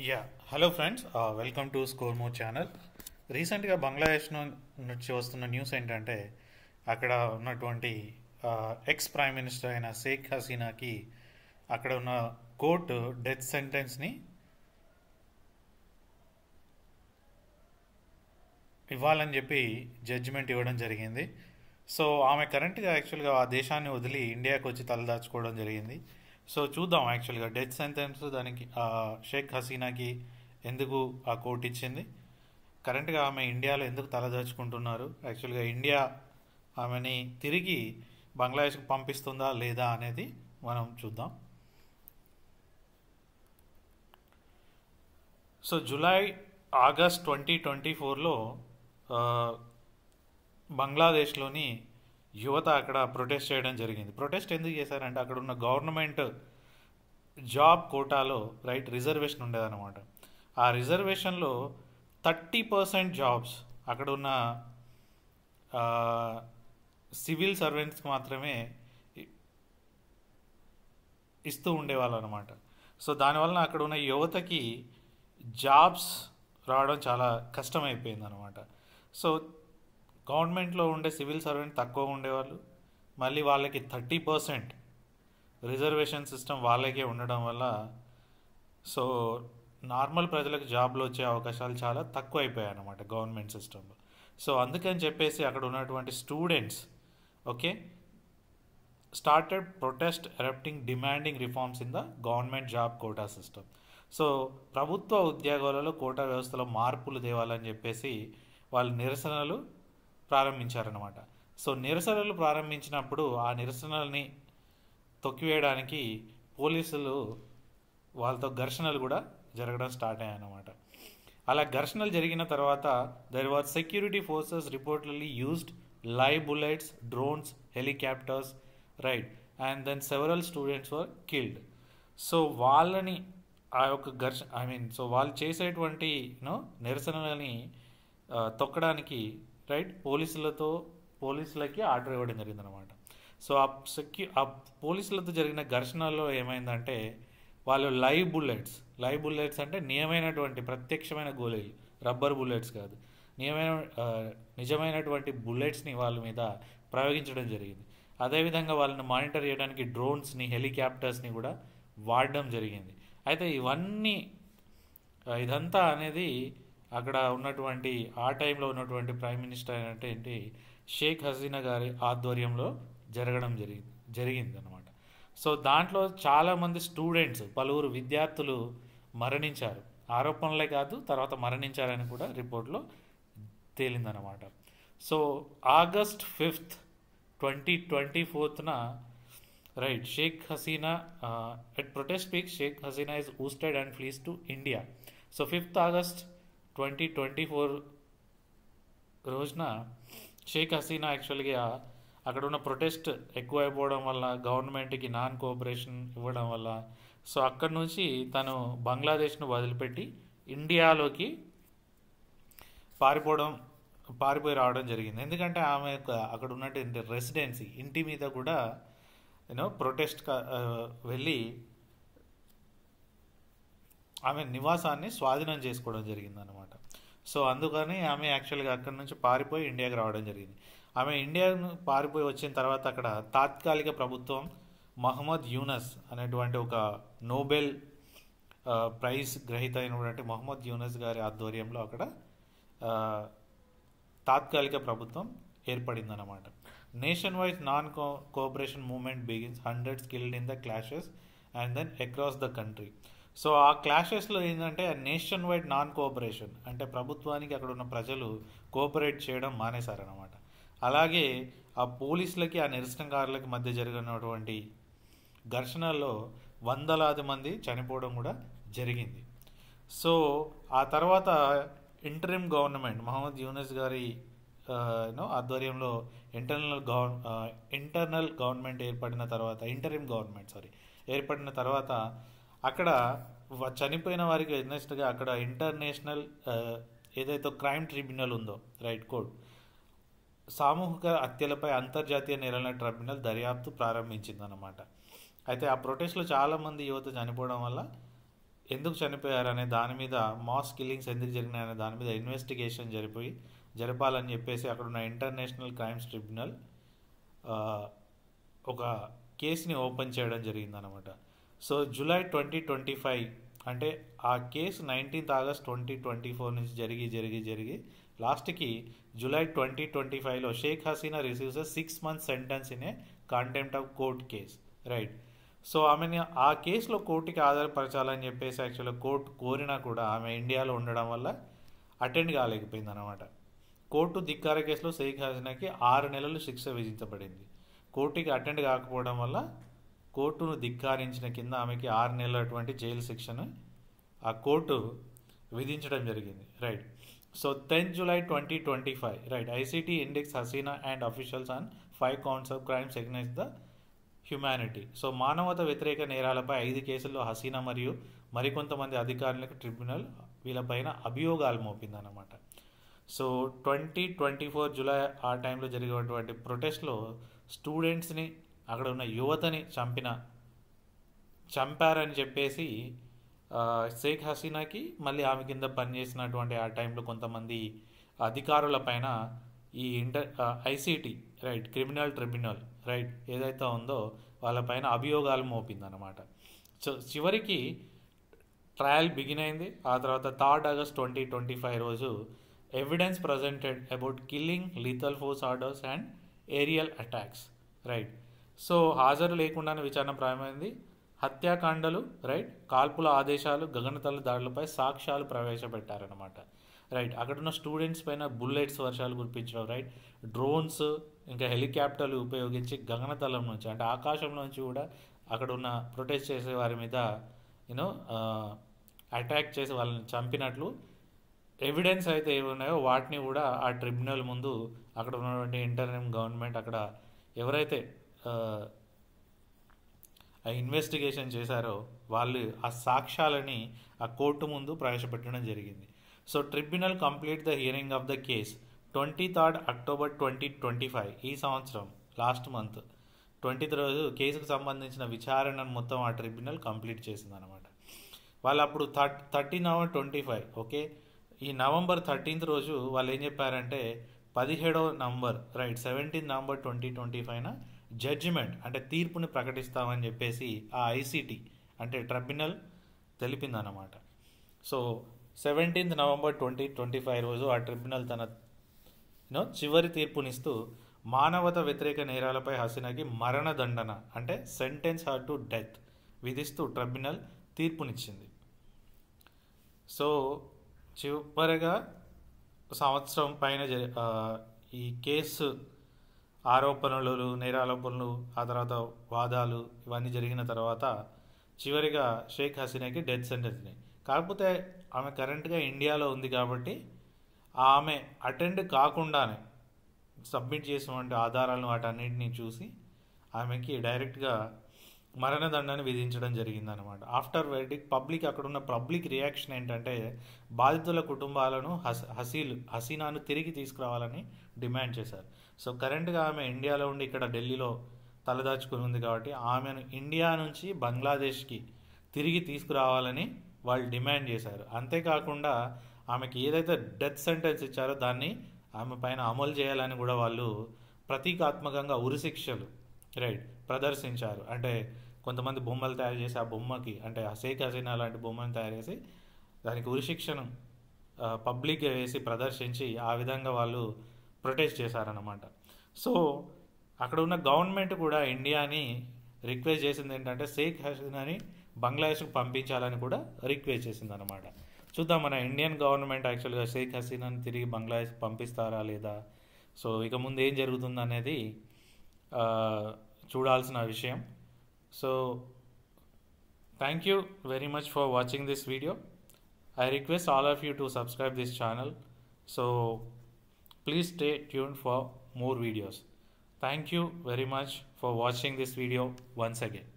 Yeah hello friends, welcome to score more channel. రీసెంట్గా బంగ్లాదేశ్ నుంచి వస్తున్న న్యూస్ ఏంటంటే అక్కడ ఉన్నటువంటి ఎక్స్ ప్రైమ్ మినిస్టర్ అయిన షేక్ హసీనాకి అక్కడ ఉన్న కోర్టు డెత్ సెంటెన్స్ని ఇవ్వాలని చెప్పి జడ్జిమెంట్ ఇవ్వడం జరిగింది. సో ఆమె కరెంట్గా యాక్చువల్గా ఆ దేశాన్ని వదిలి ఇండియాకి వచ్చి తలదాచుకోవడం జరిగింది. సో చూద్దాం యాక్చువల్గా డెత్ సెంటెన్స్ దానికి షేక్ హసీనాకి ఎందుకు ఆ కోర్టు ఇచ్చింది, కరెంట్గా ఆమె ఇండియాలో ఎందుకు తలదాచుకుంటున్నారు, యాక్చువల్గా ఇండియా ఆమెని తిరిగి బంగ్లాదేశ్కి పంపిస్తుందా లేదా అనేది మనం చూద్దాం. సో జూలై ఆగస్ట్ 2024లో బంగ్లాదేశ్లోని యువత అక్కడ ప్రొటెస్ట్ చేయడం జరిగింది. ప్రొటెస్ట్ ఎందుకు చేశారంటే అక్కడ ఉన్న గవర్నమెంట్ జాబ్ కోటాలో రిజర్వేషన్ ఉండేదన్నమాట. ఆ రిజర్వేషన్లో 30% జాబ్స్ అక్కడ ఉన్న సివిల్ సర్వెంట్స్కి మాత్రమే ఇస్తూ ఉండేవాళ్ళు అనమాట. సో దానివల్ల అక్కడ ఉన్న యువతకి జాబ్స్ రావడం చాలా కష్టమైపోయింది అనమాట. సో గవర్నమెంట్లో ఉండే సివిల్ సర్వెంట్ తక్కువ ఉండేవాళ్ళు, మళ్ళీ వాళ్ళకి 30% రిజర్వేషన్ సిస్టమ్ వాళ్ళకే ఉండడం వల్ల సో నార్మల్ ప్రజలకు జాబ్లు వచ్చే అవకాశాలు చాలా తక్కువ అయిపోయాయి అన్నమాట గవర్నమెంట్ సిస్టంలో. సో అందుకని చెప్పేసి అక్కడ ఉన్నటువంటి students started protest erupting demanding reforms in the government job quota system. So ప్రభుత్వ ఉద్యోగాలలో కోటా వ్యవస్థలో మార్పులు తేవాలని చెప్పేసి వాళ్ళు నిరసనలు ప్రారంభించారనమాట. సో నిరసనలు ప్రారంభించినప్పుడు ఆ నిరసనల్ని తొక్కివేయడానికి పోలీసులు వాళ్ళతో ఘర్షణలు కూడా జరగడం స్టార్ట్ అయ్యాయన్నమాట. అలా ఘర్షణలు జరిగిన తర్వాత there war security forces reportedly used live bullets, drones, helicopters and then several students were killed. So వాళ్ళని ఆ యొక్క సో వాళ్ళు చేసేటువంటి నిరసనలని తొక్కడానికి పోలీసులకి ఆర్డర్ ఇవ్వడం జరిగిందనమాట. సో ఆ పోలీసులతో జరిగిన ఘర్షణలో ఏమైందంటే వాళ్ళు లైవ్ బుల్లెట్స్ అంటే నిజమైనటువంటి ప్రత్యక్షమైన గోళీలు, రబ్బర్ బుల్లెట్స్ కాదు, నిజమైనటువంటి బుల్లెట్స్ని వాళ్ళ మీద ప్రయోగించడం జరిగింది. అదేవిధంగా వాళ్ళని మానిటర్ చేయడానికి డ్రోన్స్ని, హెలికాప్టర్స్ని కూడా వాడడం జరిగింది. అయితే ఇదంతా అనేది అక్కడ ఉన్నటువంటి ఆ టైంలో ఉన్నటువంటి ప్రైమ్ మినిస్టర్ అయినటువంటి షేక్ హసీనా గారి ఆధ్వర్యంలో జరగడం జరిగింది అనమాట. సో దాంట్లో చాలామంది స్టూడెంట్స్, పలువురు విద్యార్థులు మరణించారు. ఆరోపణలే కాదు, తర్వాత మరణించారని కూడా రిపోర్ట్లో తేలిందనమాట. సో ఆగస్ట్ 5th 2024న Sheikh Hasina at protest peak Sheikh Hasina is ousted and flees to India. So 5th August 2024 రోజున షేక్ హసీనా యాక్చువల్గా అక్కడ ఉన్న ప్రొటెస్ట్ ఎక్కువ అయిపోవడం వల్ల, గవర్నమెంట్కి నాన్ కోఆపరేషన్ ఇవ్వడం వల్ల సో అక్కడి నుంచి తను బంగ్లాదేశ్ను వదిలిపెట్టి ఇండియాలోకి పారిపోయి రావడం జరిగింది. ఎందుకంటే ఆమె అక్కడ ఉన్నటువంటి రెసిడెన్సీ ఇంటి మీద కూడా ప్రొటెస్ట్ వెళ్ళి ఆమె నివాసాన్ని స్వాధీనం చేసుకోవడం జరిగిందనమాట. సో అందుకని ఆమె యాక్చువల్గా అక్కడి నుంచి పారిపోయి ఇండియాకి రావడం జరిగింది. ఆమె ఇండియాను పారిపోయి వచ్చిన తర్వాత అక్కడ తాత్కాలిక ప్రభుత్వం మహమ్మద్ యూనస్ అనేటువంటి ఒక నోబెల్ ప్రైజ్ గ్రహీత అయినటువంటి మహమ్మద్ యూనస్ గారి ఆధ్వర్యంలో అక్కడ తాత్కాలిక ప్రభుత్వం ఏర్పడిందన్నమాట. Nationwide non cooperation movement begins, hundreds killed in the clashes and then across the country. So ఆ క్లాషెస్లో ఏంటంటే నేషన్ వైడ్ నాన్ కోఆపరేషన్ అంటే ప్రభుత్వానికి అక్కడ ఉన్న ప్రజలు కోఆపరేట్ చేయడం మానేశారనమాట. అలాగే ఆ పోలీసులకి ఆ నిరసనకారులకి మధ్య జరిగినటువంటి ఘర్షణల్లో వందలాది మంది చనిపోవడం కూడా జరిగింది. సో ఆ తర్వాత ఇంటరిమ్ గవర్నమెంట్ మహమ్మద్ యూనస్ గారి ఆధ్వర్యంలో ఇంటర్నల్ గవర్నమెంట్ ఏర్పడిన తర్వాత అక్కడ చనిపోయిన వారికి ఎగ్నెస్ట్గా అక్కడ ఇంటర్నేషనల్ ఏదైతే క్రైమ్ ట్రిబ్యునల్ ఉందో కోర్ట్ సామూహిక హత్యలపై అంతర్జాతీయ నేరాల ట్రిబ్యునల్ దర్యాప్తు ప్రారంభించిందన్నమాట. అయితే ఆ ప్రొటెస్ట్లో చాలామంది యువత చనిపోవడం వల్ల ఎందుకు చనిపోయారనే దాని మీద, మాస్ కిల్లింగ్స్ ఎందుకు జరిగినాయనే దాని మీద ఇన్వెస్టిగేషన్ జరపాలని చెప్పేసి అక్కడ ఉన్న ఇంటర్నేషనల్ క్రైమ్స్ ట్రిబ్యునల్ ఒక కేసుని ఓపెన్ చేయడం జరిగిందనమాట. సో జూలై 2025 అంటే ఆ కేసు 19th ఆగస్ట్ 2024 నుంచి జరిగి లాస్ట్కి జూలై 2025లో Sheikh Hasina receives 6 months sentence in a contempt of court case, right. So ఆమెని ఆ కేసులో కోర్టుకి ఆధారపరచాలని చెప్పేసి యాక్చువల్గా కోర్టు కోరినా కూడా ఆమె ఇండియాలో ఉండడం వల్ల అటెండ్ కాలేకపోయింది అనమాట. కోర్టు ధిక్కార కేసులో షేక్ హసీనాకి 6 నెలలు శిక్ష విధించబడింది. కోర్టుకి అటెండ్ కాకపోవడం వల్ల కోర్టును ధిక్కారించిన కింద ఆమెకి 6 నెలలటువంటి జైలు శిక్షను ఆ కోర్టు విధించడం జరిగింది, right. So 10th July 2025, right, ICT indicts Hasina and officials on 5 counts of crimes against the humanity. So మానవత వ్యతిరేక నేరాలపై 5 కేసుల్లో హసీనా మరియు మరికొంతమంది అధికారులకు ట్రిబ్యునల్ వీళ్ళపైన అభియోగాలు మోపిందన్నమాట. సో 2024 జూలై ఆ టైంలో జరిగినటువంటి ప్రొటెస్ట్లో స్టూడెంట్స్ని, అక్కడ ఉన్న యువతని చంపారని చెప్పేసి షేక్ హసీనాకి మళ్ళీ ఆమె కింద పనిచేసినటువంటి ఆ టైంలో కొంతమంది అధికారుల పైన ఈ ICT, right, criminal tribunal, right, ఏదైతే ఉందో వాళ్ళపైన అభియోగాలు మోపిందన్నమాట. సో చివరికి ట్రయల్ బిగిన్ అయింది. ఆ తర్వాత 3rd August 2025 రోజు evidence presented about killing, lethal force orders and aerial attacks, right. So హాజరు లేకుండానే విచారణ ప్రారంభమైంది. హత్యాకాండలు, రైట్, కాల్పుల ఆదేశాలు, గగనతల దాడులపై సాక్ష్యాలు ప్రవేశపెట్టారనమాట, రైట్. అక్కడున్న స్టూడెంట్స్ పైన బుల్లెట్స్ వర్షాలు కురిపించడం, రైట్, డ్రోన్స్ ఇంకా హెలికాప్టర్లు ఉపయోగించి గగనతలం నుంచి అంటే ఆకాశం నుంచి కూడా అక్కడ ఉన్న ప్రొటెస్ట్ చేసే వారి మీద అటాక్ చేసి వాళ్ళని చంపినట్లు ఎవిడెన్స్ అయితే ఏమున్నాయో వాటిని కూడా ఆ ట్రిబ్యునల్ ముందు అక్కడ ఉన్నటువంటి ఇంటర్నేమ్ గవర్నమెంట్ అక్కడ ఎవరైతే ఆ ఇన్వెస్టిగేషన్ చేశారో వాళ్ళు ఆ సాక్ష్యాలని ఆ కోర్టు ముందు ప్రవేశపెట్టడం జరిగింది. So tribunal complete the hearing of the case 23rd October 2025, ఈ సంవత్సరం లాస్ట్ మంత్ 20th రోజు కేసుకు సంబంధించిన విచారణను మొత్తం ఆ ట్రిబ్యునల్ కంప్లీట్ చేసింది అనమాట. వాళ్ళు అప్పుడు 30 November 2025, ఓకే, ఈ November 13th రోజు వాళ్ళు ఏం చెప్పారంటే 17వ number, right, 17th November 2025 judgement అంటే తీర్పుని ప్రకటిస్తామని చెప్పేసి ఆ ఐసీటీ అంటే ట్రిబ్యునల్ తెలిపిందన్నమాట. సో 17th November 2025 రోజు ఆ ట్రిబ్యునల్ తన చివరి తీర్పునిస్తూ మానవత వ్యతిరేక నేరాలపై హసీనాకి మరణదండన అంటే సెంటెన్స్ హర్ టు డెత్ విధిస్తూ ట్రిబ్యునల్ తీర్పునిచ్చింది. సో చివరిగా సంవత్సరం పైన ఈ కేసు ఆరోపణలు, నేరారోపణలు, ఆ తర్వాత వాదాలు ఇవన్నీ జరిగిన తర్వాత చివరిగా షేక్ హసీనాకి డెత్ సెంటెన్స్. కాకపోతే ఆమె కరెంట్గా ఇండియాలో ఉంది కాబట్టి ఆమె అటెండ్ కాకుండానే సబ్మిట్ చేసినటువంటి ఆధారాలను వాటన్నిటిని చూసి ఆమెకి డైరెక్ట్గా మరణదండని విధించడం జరిగిందనమాట. ఆఫ్టర్ వెర్డిక్ట్ పబ్లిక్ అక్కడున్న పబ్లిక్ రియాక్షన్ ఏంటంటే బాధితుల కుటుంబాలను హసీనాను తిరిగి తీసుకురావాలని డిమాండ్ చేశారు. సో కరెంట్గా ఆమె ఇండియాలో ఉండి ఇక్కడ ఢిల్లీలో తలదాచుకుని ఉంది కాబట్టి ఆమెను ఇండియా నుంచి బంగ్లాదేశ్కి తిరిగి తీసుకురావాలని వాళ్ళు డిమాండ్ చేశారు. అంతేకాకుండా ఆమెకి ఏదైతే డెత్ సెంటెన్స్ ఇచ్చారో దాన్ని ఆమె పైన అమలు చేయాలని కూడా వాళ్ళు ప్రతీకాత్మకంగా ఉరిశిక్షలు, రైట్, ప్రదర్శించారు. అంటే కొంతమంది బొమ్మలు తయారు చేసి ఆ బొమ్మకి అంటే షేక్ హసీనా లాంటి బొమ్మను తయారు చేసి దానికి ఉరిశిక్షను పబ్లిక్గా వేసి ప్రదర్శించి ఆ విధంగా వాళ్ళు ప్రొటెస్ట్ చేశారన్నమాట. సో అక్కడ ఉన్న గవర్నమెంట్ కూడా ఇండియాని రిక్వెస్ట్ చేసింది ఏంటంటే షేక్ హసీనాని బంగ్లాదేశ్కు పంపించాలని కూడా రిక్వెస్ట్ చేసింది అనమాట. చూద్దాం మన ఇండియన్ గవర్నమెంట్ యాక్చువల్గా షేక్ హసీనాని తిరిగి బంగ్లాదేశ్ పంపిస్తారా లేదా, సో ఇక ముందు ఏం జరుగుతుంది అనేది చూడాల్సిన విషయం. So thank you very much for watching this video. I request all of you to subscribe this channel. So please stay tuned for more videos. Thank you very much for watching this video once again.